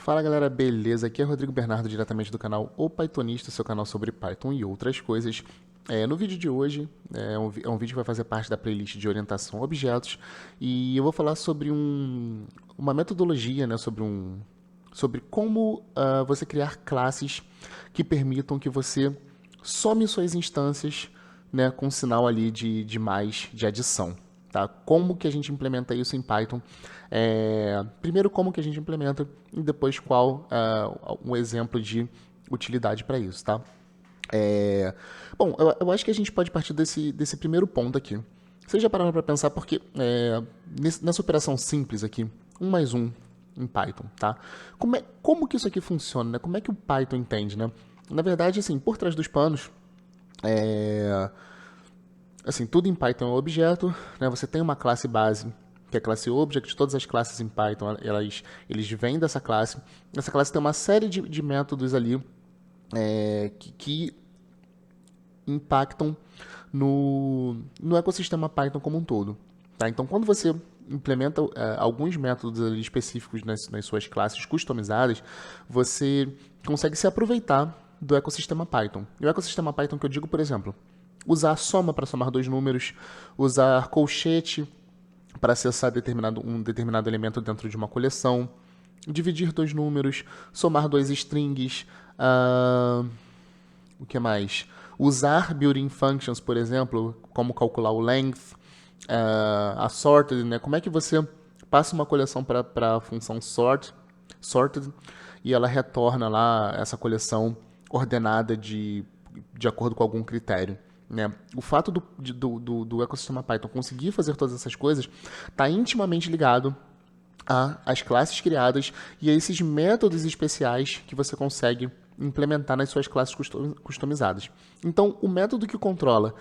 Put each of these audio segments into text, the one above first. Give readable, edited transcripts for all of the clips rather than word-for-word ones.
Fala galera, beleza? Aqui é Rodrigo Bernardo, diretamente do canal O Pythonista, seu canal sobre Python e outras coisas. No vídeo de hoje, é um vídeo que vai fazer parte da playlist de orientação a objetos e eu vou falar sobre uma metodologia, né, sobre como você criar classes que permitam que você some suas instâncias, né, com um sinal ali de mais, de adição. Tá? Como que a gente implementa isso em Python? Primeiro, como que a gente implementa e depois qual um exemplo de utilidade para isso. Tá? Bom, eu acho que a gente pode partir desse primeiro ponto aqui. Vocês já pararam para pensar porque nessa operação simples aqui, 1 mais 1 em Python, tá? Como que isso aqui funciona, né? Como é que o Python entende, né? Na verdade, assim, por trás dos panos, assim, tudo em Python é um objeto, né? Você tem uma classe base, que é a classe object. Todas as classes em Python, eles vêm dessa classe. Essa classe tem uma série de métodos ali que impactam no ecossistema Python como um todo. Tá? Então, quando você implementa alguns métodos ali específicos nas suas classes customizadas, você consegue se aproveitar do ecossistema Python. E o ecossistema Python que eu digo, por exemplo, usar soma para somar dois números, usar colchete para acessar um determinado elemento dentro de uma coleção, dividir dois números, somar dois strings, o que mais? Usar built-in functions, por exemplo, como calcular o length, a sorted, né? Como é que você passa uma coleção para a função sorted, e ela retorna lá essa coleção ordenada de acordo com algum critério. Né? O fato do ecossistema Python conseguir fazer todas essas coisas está intimamente ligado às classes criadas e a esses métodos especiais que você consegue implementar nas suas classes customizadas. Então, o método que controla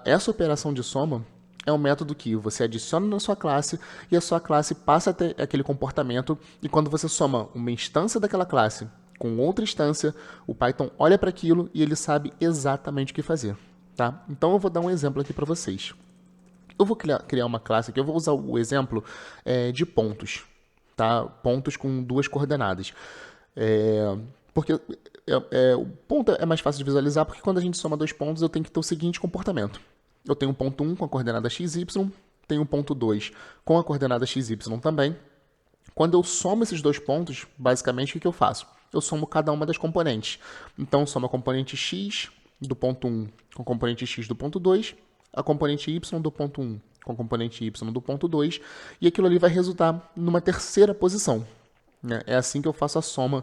essa operação de soma é um método que você adiciona na sua classe e a sua classe passa a ter aquele comportamento, e quando você soma uma instância daquela classe com outra instância, o Python olha para aquilo e ele sabe exatamente o que fazer. Tá? Então eu vou dar um exemplo aqui para vocês. Eu vou criar uma classe aqui, eu vou usar o exemplo de pontos. Tá? Pontos com duas coordenadas. Porque o ponto é mais fácil de visualizar, porque quando a gente soma dois pontos, eu tenho que ter o seguinte comportamento. Eu tenho um ponto 1 com a coordenada xy, tenho um ponto 2 com a coordenada xy também. Quando eu somo esses dois pontos, basicamente o que eu faço? Eu somo cada uma das componentes. Então, eu somo a componente x do ponto 1 com a componente x do ponto 2, a componente y do ponto 1 com a componente y do ponto 2, e aquilo ali vai resultar numa terceira posição. Né? É assim que eu faço a soma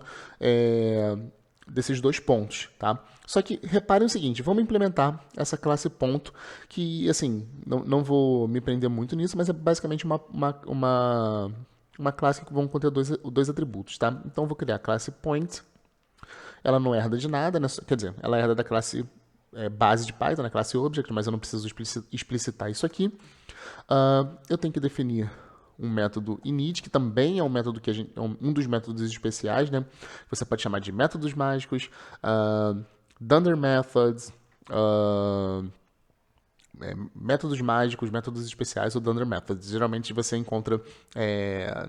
desses dois pontos. Tá? Só que reparem o seguinte, vamos implementar essa classe ponto, que assim, não vou me prender muito nisso, mas é basicamente uma classe que vão conter dois atributos. Tá? Então eu vou criar a classe point, ela não herda de nada, né? Quer dizer, ela herda da classe base de Python, na classe object, mas eu não preciso explicitar isso aqui. Eu tenho que definir um método init, que também é um método que um dos métodos especiais, né? Você pode chamar de métodos mágicos, dunder methods, métodos mágicos, métodos especiais ou dunder methods. Geralmente você encontra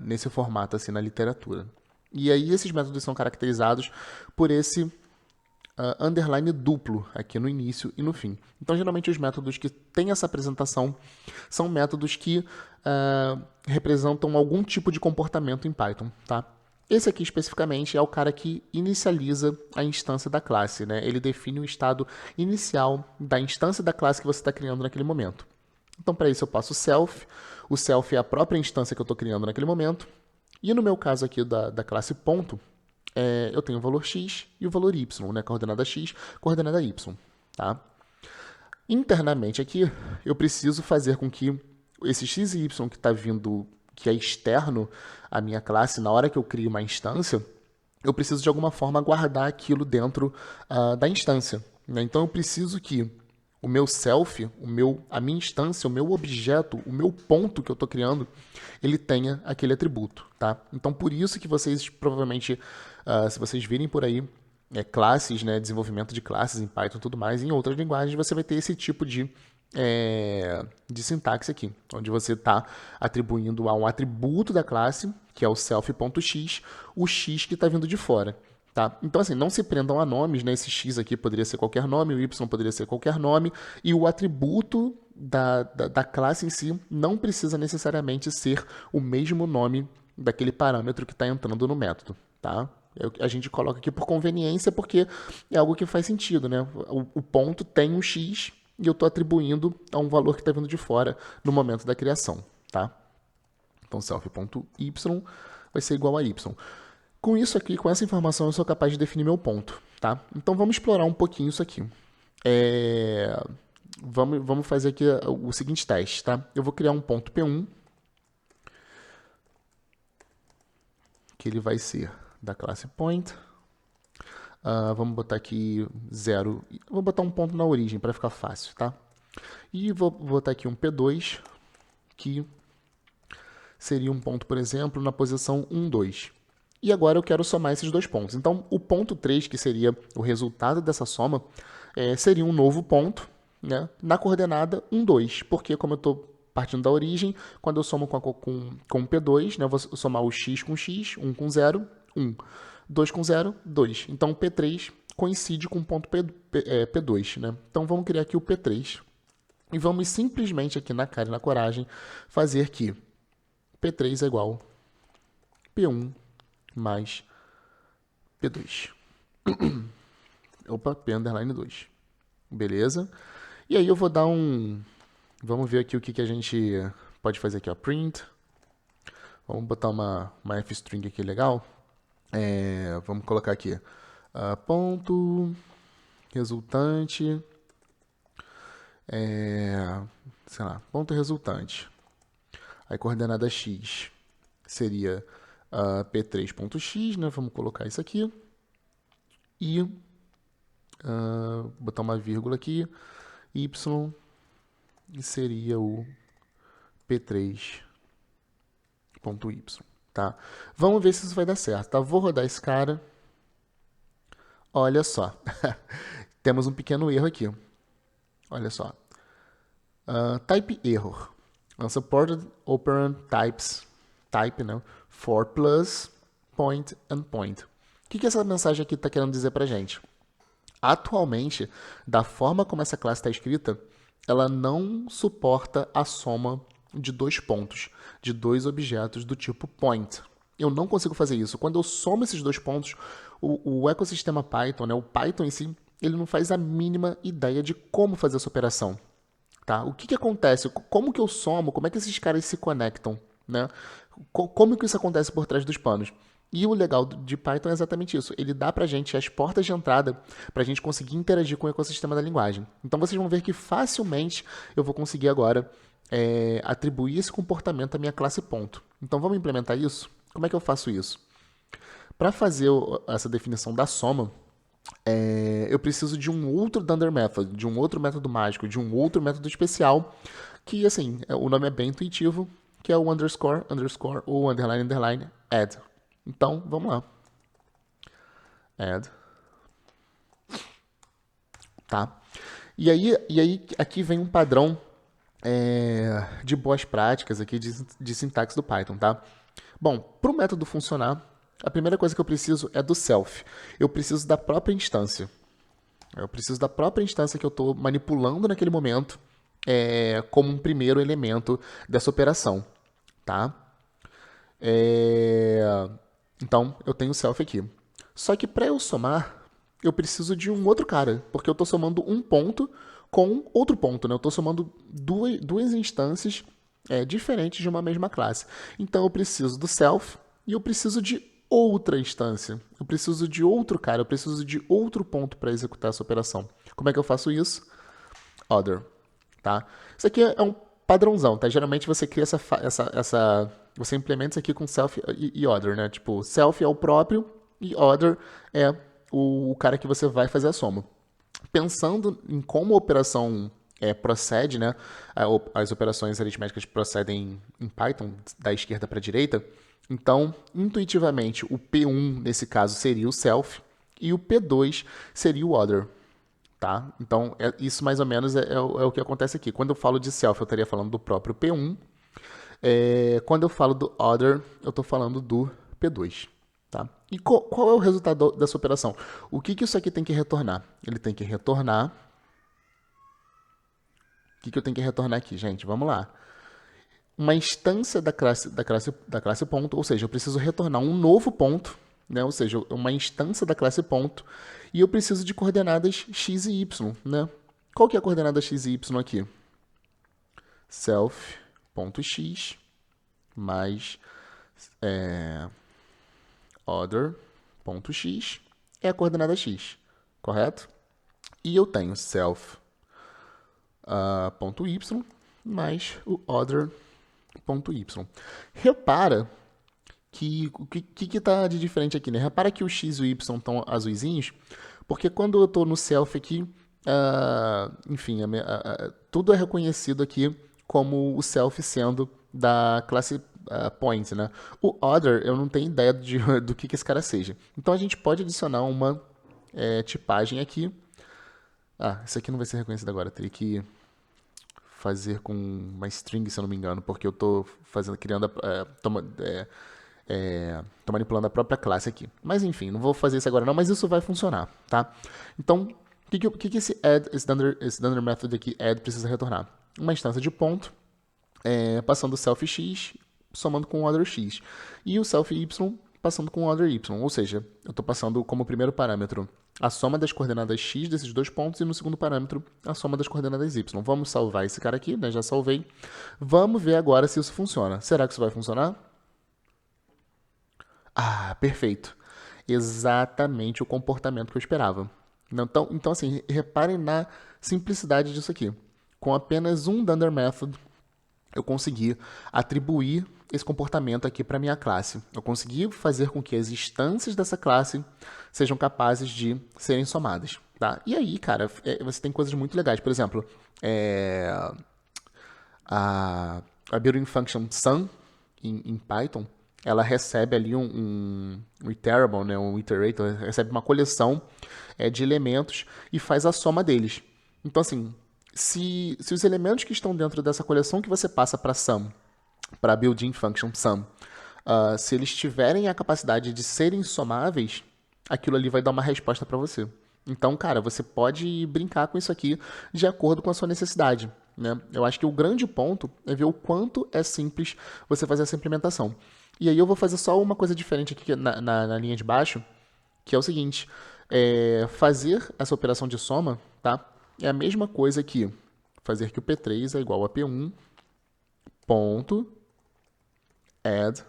nesse formato assim na literatura. E aí esses métodos são caracterizados por esse underline duplo aqui no início e no fim. Então, geralmente, os métodos que têm essa apresentação são métodos que representam algum tipo de comportamento em Python. Tá? Esse aqui, especificamente, é o cara que inicializa a instância da classe. Né? Ele define o estado inicial da instância da classe que você está criando naquele momento. Então, para isso, eu passo o self. O self é a própria instância que eu estou criando naquele momento. E no meu caso aqui da classe ponto, eu tenho o valor x e o valor y, né? Coordenada x, coordenada y. Tá? Internamente aqui, eu preciso fazer com que esse x e y que está vindo, que é externo à minha classe, na hora que eu crio uma instância, eu preciso de alguma forma guardar aquilo dentro da instância. Né? Então eu preciso que o meu self, a minha instância, o meu objeto, o meu ponto que eu estou criando, ele tenha aquele atributo. Tá? Então, por isso que vocês provavelmente, se vocês virem por aí, classes, né, desenvolvimento de classes em Python e tudo mais, em outras linguagens você vai ter esse tipo de de sintaxe aqui, onde você está atribuindo a um atributo da classe, que é o self.x, o x que está vindo de fora. Tá? Então, assim, não se prendam a nomes, né? Esse x aqui poderia ser qualquer nome, o y poderia ser qualquer nome, e o atributo da classe em si não precisa necessariamente ser o mesmo nome daquele parâmetro que está entrando no método. Tá? A gente coloca aqui por conveniência, porque é algo que faz sentido, né? O ponto tem um x e eu estou atribuindo a um valor que está vindo de fora no momento da criação, tá? Então, self.y vai ser igual a y. Com isso aqui, com essa informação, eu sou capaz de definir meu ponto, tá? Então, vamos explorar um pouquinho isso aqui. Vamos fazer aqui o seguinte teste, tá? Eu vou criar um ponto P1, que ele vai ser da classe point. Vamos botar aqui 0. Vou botar um ponto na origem para ficar fácil, tá? E vou botar aqui um P2, que seria um ponto, por exemplo, na posição 1, 2. E agora eu quero somar esses dois pontos. Então, o ponto 3, que seria o resultado dessa soma, seria um novo ponto, né, na coordenada 1, 2. Porque, como eu estou partindo da origem, quando eu somo com P2, né, eu vou somar o x com x, 1 com 0, 1. 2 com 0, 2. Então, o P3 coincide com o ponto P2. Né? Então, vamos criar aqui o P3. E vamos simplesmente aqui na cara e na coragem fazer que P3 é igual a P1 mais P2. Opa, P underline 2. Beleza? E aí eu vou dar um... Vamos ver aqui o que a gente pode fazer aqui. Ó. Print. Vamos botar uma f-string aqui legal. Vamos colocar aqui ponto resultante, sei lá, ponto resultante. Aí coordenada x seria p3.x, né? Vamos colocar isso aqui. E botar uma vírgula aqui, y, e seria o p3.y. Tá? Vamos ver se isso vai dar certo. Tá? Vou rodar esse cara. Olha só. Temos um pequeno erro aqui. Olha só. Type error. Unsupported operand types. Type, né? For plus, point and point. O que essa mensagem aqui está querendo dizer para a gente? Atualmente, da forma como essa classe está escrita, ela não suporta a soma de dois pontos, de dois objetos do tipo point. Eu não consigo fazer isso. Quando eu somo esses dois pontos, o ecossistema Python, né, o Python em si, ele não faz a mínima ideia de como fazer essa operação. Tá? O que acontece? Como que eu somo? Como é que esses caras se conectam? Né? Como que isso acontece por trás dos panos? E o legal de Python é exatamente isso. Ele dá pra gente as portas de entrada pra gente conseguir interagir com o ecossistema da linguagem. Então vocês vão ver que facilmente eu vou conseguir agora atribuir esse comportamento à minha classe ponto. Então vamos implementar isso? Como é que eu faço isso? Para fazer essa definição da soma, eu preciso de um outro Dunder Method, de um outro método mágico, de um outro método especial, que assim, o nome é bem intuitivo, que é o underscore, underscore ou underline, underline, add. Então, vamos lá. Add. Tá? E aí aqui vem um padrão de boas práticas aqui de sintaxe do Python, tá? Bom, para o método funcionar, a primeira coisa que eu preciso é do self. Eu preciso da própria instância. Eu preciso da própria instância que eu estou manipulando naquele momento como um primeiro elemento dessa operação, tá? Então, eu tenho o self aqui. Só que para eu somar, eu preciso de um outro cara, porque eu estou somando um ponto com outro ponto, né? Eu estou somando duas instâncias diferentes de uma mesma classe. Então, eu preciso do self e eu preciso de outra instância. Eu preciso de outro cara, eu preciso de outro ponto para executar essa operação. Como é que eu faço isso? Other. Tá? Isso aqui é um padrãozão, tá? Geralmente você cria você implementa isso aqui com self e other, né? Tipo, self é o próprio e other é o cara que você vai fazer a soma. Pensando em como a operação procede, né? As operações aritméticas procedem em Python, da esquerda para a direita. Então, intuitivamente, o P1, nesse caso, seria o self e o P2 seria o other. tá? Então, isso mais ou menos é o que acontece aqui. Quando eu falo de self, eu estaria falando do próprio P1. Quando eu falo do other, eu estou falando do P2. Tá? E qual é o resultado dessa operação? O que isso aqui tem que retornar? Ele tem que retornar... O que eu tenho que retornar aqui, gente? Vamos lá. Uma instância da classe ponto, ou seja, eu preciso retornar um novo ponto, né? Ou seja, uma instância da classe ponto, e eu preciso de coordenadas x e y. Né? Qual que é a coordenada x e y aqui? Self.x mais other.x é a coordenada x, correto? E eu tenho self.y mais o other.y. Repara que o que está de diferente aqui, né? Repara que o x e o y estão azuisinhos, porque quando eu estou no self aqui, enfim, tudo é reconhecido aqui como o self sendo da classe point, né? O other, eu não tenho ideia do que esse cara seja. Então, a gente pode adicionar uma tipagem aqui. Isso aqui não vai ser reconhecido agora. Teria que fazer com uma string, se eu não me engano, porque eu estou criando, tô manipulando a própria classe aqui. Mas enfim, não vou fazer isso agora não, mas isso vai funcionar, tá? Então, o que esse add, esse dunder method aqui, add, precisa retornar? Uma instância de ponto, passando o self x, somando com o other x. E o self y, passando com o other y. Ou seja, eu estou passando como primeiro parâmetro a soma das coordenadas x desses dois pontos e no segundo parâmetro a soma das coordenadas y. Vamos salvar esse cara aqui, né? Já salvei. Vamos ver agora se isso funciona. Será que isso vai funcionar? Perfeito. Exatamente o comportamento que eu esperava. Então assim, reparem na simplicidade disso aqui. Com apenas um dunder method, eu consegui atribuir esse comportamento aqui para minha classe. Eu consegui fazer com que as instâncias dessa classe sejam capazes de serem somadas. Tá? E aí, cara, você tem coisas muito legais. Por exemplo, a built-in function sum em Python, ela recebe ali um iterable, né, um iterator, recebe uma coleção de elementos e faz a soma deles. Então, assim, se os elementos que estão dentro dessa coleção que você passa para sum, para a built-in function sum, se eles tiverem a capacidade de serem somáveis, aquilo ali vai dar uma resposta para você. Então, cara, você pode brincar com isso aqui de acordo com a sua necessidade. Né? Eu acho que o grande ponto é ver o quanto é simples você fazer essa implementação. E aí eu vou fazer só uma coisa diferente aqui na linha de baixo, que é o seguinte, fazer essa operação de soma, tá? É a mesma coisa que fazer que o P3 é igual a P1 ponto add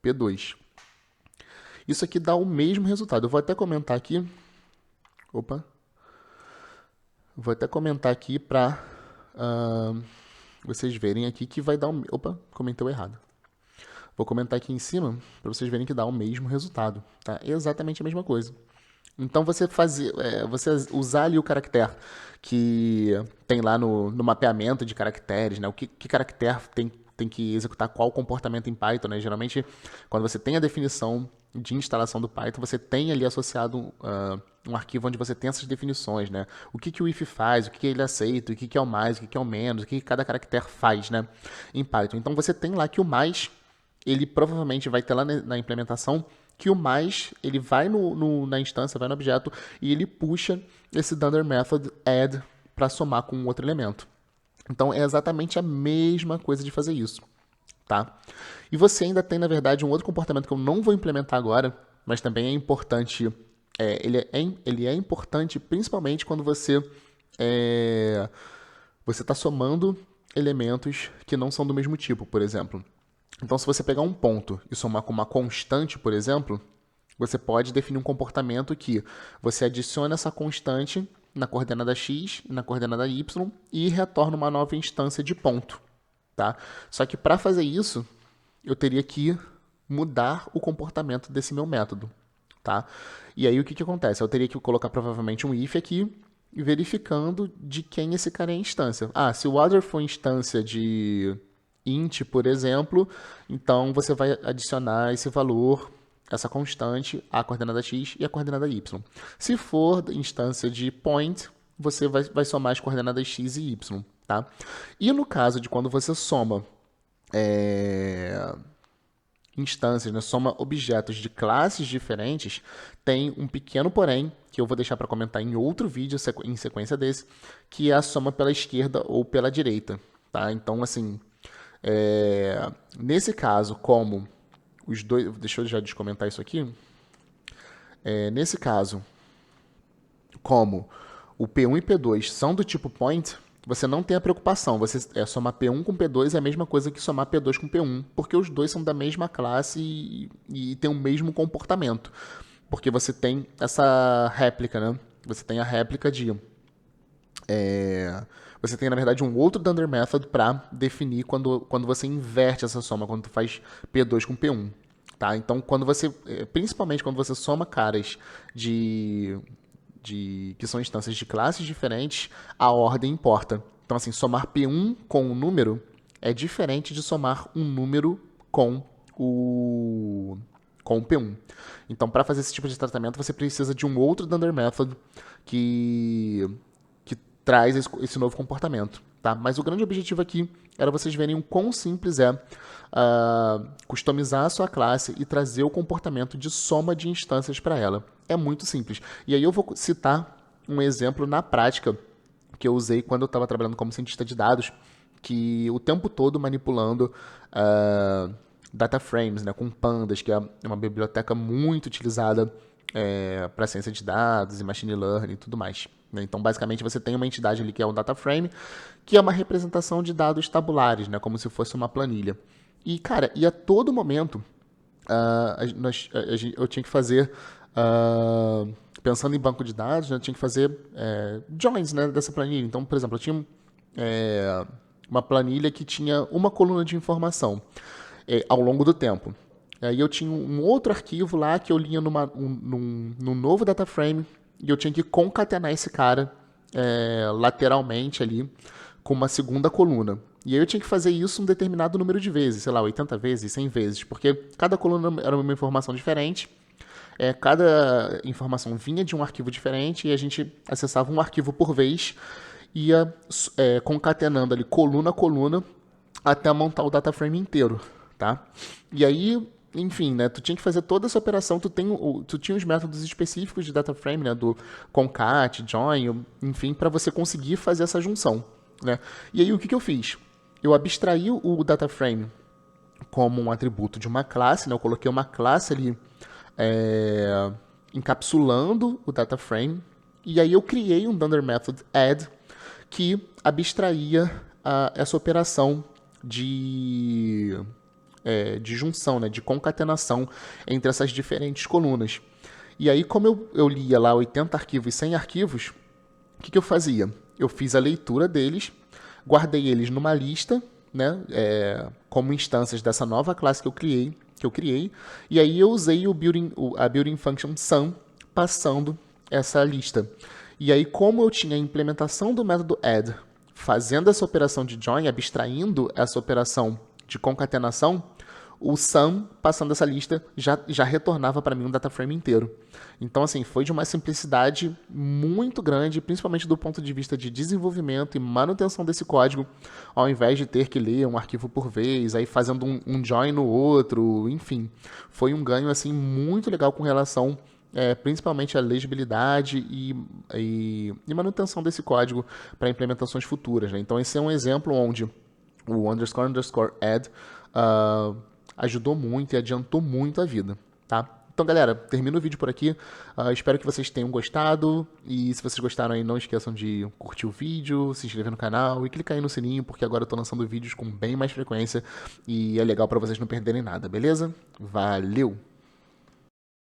P2. Isso aqui dá o mesmo resultado. Eu vou até comentar aqui. Vou até comentar aqui para vocês verem aqui que vai dar um... comentei errado. Vou comentar aqui em cima para vocês verem que dá o mesmo resultado. Tá? É exatamente a mesma coisa. Então, você usar ali o caractere que tem lá no mapeamento de caracteres, né? O que caractere tem que executar qual comportamento em Python, né? Geralmente, quando você tem a definição de instalação do Python, você tem ali associado um arquivo onde você tem essas definições, né? O que o if faz, o que ele aceita, o que é o mais, o que é o menos, o que cada caractere faz, né? Em Python. Então, você tem lá que o mais, ele provavelmente vai ter lá na implementação que o mais, ele vai na instância, vai no objeto, e ele puxa esse dunder method add para somar com um outro elemento. Então, é exatamente a mesma coisa de fazer isso. Tá? E você ainda tem, na verdade, um outro comportamento que eu não vou implementar agora, mas também é importante. Ele é importante principalmente quando você está somando elementos que não são do mesmo tipo, por exemplo. Então, se você pegar um ponto e somar com uma constante, por exemplo, você pode definir um comportamento que você adiciona essa constante na coordenada x e na coordenada y e retorna uma nova instância de ponto. Tá? Só que para fazer isso, eu teria que mudar o comportamento desse meu método. Tá? E aí o que acontece? Eu teria que colocar provavelmente um if aqui, verificando de quem esse cara é a instância. Se o other for instância de int, por exemplo, então você vai adicionar esse valor essa constante, a coordenada x e a coordenada y. Se for instância de point, você vai somar as coordenadas x e y, tá? E no caso de quando você soma instâncias, né, soma objetos de classes diferentes, tem um pequeno porém, que eu vou deixar para comentar em outro vídeo em sequência desse, que é a soma pela esquerda ou pela direita, tá? Então, assim, nesse caso, como os dois... Deixa eu já descomentar isso aqui. Nesse caso, como o P1 e P2 são do tipo point, você não tem a preocupação. Você somar P1 com P2 é a mesma coisa que somar P2 com P1, porque os dois são da mesma classe e têm o mesmo comportamento. Porque você tem essa réplica, né? Você tem a réplica de... Você tem, na verdade, um outro Dunder Method para definir quando você inverte essa soma, quando tu faz P2 com P1. Tá? Então, principalmente quando você soma caras que são instâncias de classes diferentes, a ordem importa. Então, assim, somar P1 com um número é diferente de somar um número com o P1. Então, para fazer esse tipo de tratamento, você precisa de um outro Dunder Method que traz esse novo comportamento. Tá? Mas o grande objetivo aqui era vocês verem o quão simples é customizar a sua classe e trazer o comportamento de soma de instâncias para ela. É muito simples. E aí eu vou citar um exemplo na prática que eu usei quando eu estava trabalhando como cientista de dados, que o tempo todo manipulando data frames, né, com pandas, que é uma biblioteca muito utilizada para ciência de dados e machine learning e tudo mais. Né? Então, basicamente, você tem uma entidade ali que é um data frame, que é uma representação de dados tabulares, né, como se fosse uma planilha. E, cara, a todo momento eu tinha que fazer, pensando em banco de dados, né, eu tinha que fazer joins, né, dessa planilha. Então, por exemplo, eu tinha uma planilha que tinha uma coluna de informação ao longo do tempo. Aí eu tinha um outro arquivo lá que eu lia num novo data frame e eu tinha que concatenar esse cara lateralmente ali com uma segunda coluna. E aí eu tinha que fazer isso um determinado número de vezes, sei lá, 80 vezes, 100 vezes, porque cada coluna era uma informação diferente, cada informação vinha de um arquivo diferente e a gente acessava um arquivo por vez, ia concatenando ali coluna a coluna até montar o data frame inteiro, tá? E aí, enfim, né, tu tinha que fazer toda essa operação, tu tinha os métodos específicos de data frame, né, do concat, join, enfim, para você conseguir fazer essa junção, né? E aí o que eu fiz? Eu abstraí o data frame como um atributo de uma classe, né? Eu coloquei uma classe ali encapsulando o data frame, e aí eu criei um Dunder Method add que abstraía essa operação de junção, né, de concatenação entre essas diferentes colunas. E aí, como eu lia lá 80 arquivos e 100 arquivos, o que eu fazia? Eu fiz a leitura deles, guardei eles numa lista, né, como instâncias dessa nova classe que eu criei, e aí eu usei a building function sum passando essa lista. E aí, como eu tinha a implementação do método add fazendo essa operação de join, abstraindo essa operação de concatenação, o sum, passando essa lista, já retornava para mim um data frame inteiro. Então, assim, foi de uma simplicidade muito grande, principalmente do ponto de vista de desenvolvimento e manutenção desse código, ao invés de ter que ler um arquivo por vez, aí fazendo um join no outro, enfim. Foi um ganho, assim, muito legal com relação principalmente a legibilidade e manutenção desse código para implementações futuras. Né? Então, esse é um exemplo onde o __add ajudou muito e adiantou muito a vida. Tá? Então, galera, termino o vídeo por aqui. Espero que vocês tenham gostado. E se vocês gostaram aí, não esqueçam de curtir o vídeo, se inscrever no canal e clicar aí no sininho, porque agora eu estou lançando vídeos com bem mais frequência e é legal para vocês não perderem nada, beleza? Valeu!